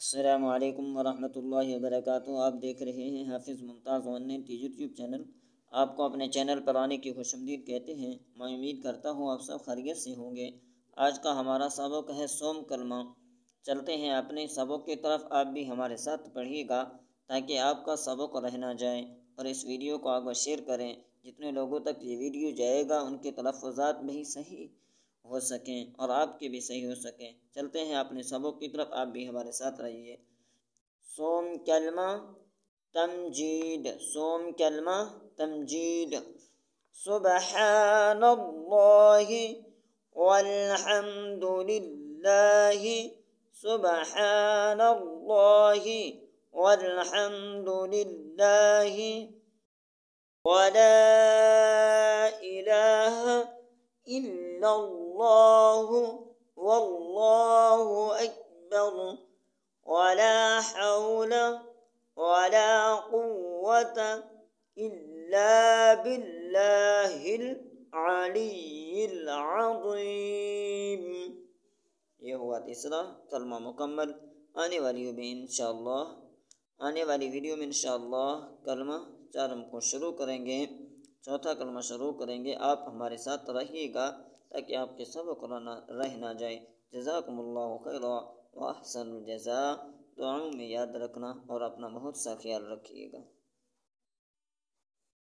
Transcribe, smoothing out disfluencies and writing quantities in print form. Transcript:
السلام علیکم ورحمۃ اللہ وبرکاتہ۔ آپ دیکھ رہے ہیں حافظ ممتاز آنلائن یوٹیوب چینل۔ آپ کو اپنے چینل پر آنے کی خوش آمدید کہتے ہیں۔ میں امید کرتا ہوں آپ سب خیریت سے ہوں گے۔ آج کا ہمارا سبق ہے سوم کلمہ۔ چلتے ہیں اپنے سبق کی طرف، آپ بھی ہمارے ساتھ پڑھیے گا تاکہ آپ کا سبق رہ نہ جائے، اور اس ویڈیو کو آگے شیئر کریں۔ جتنے لوگوں تک یہ ویڈیو جائے گا ان کے تلفظات بھی صحیح ہو سکیں اور آپ کے بھی صحیح ہو سکیں۔ چلتے ہیں اپنے سبق کی طرف، آپ بھی ہمارے ساتھ رہیے۔ سوم کلمہ تمجید، سوم کلمہ تمجید۔ سبحان اللہ والحمد للہ، سبحان اللہ والحمد للہ، ولا الہ الا اللہ واللہ اکبر، ولا حول ولا قوة الا باللہ العلی العظیم۔ یہ ہوا تیسرا کلمہ مکمل۔ آنے والی ویڈیو میں انشاءاللہ کلمہ 4 ہم کو شروع کریں گے، چوتھا کلمہ شروع کریں گے۔ آپ ہمارے ساتھ رہیے گا تاکہ آپ کے سبق رہ نہ جائے۔ جزاکم اللہ خیرا و احسن الجزاء۔ دعاؤں میں یاد رکھنا اور اپنا بہت سا خیال رکھیے گا۔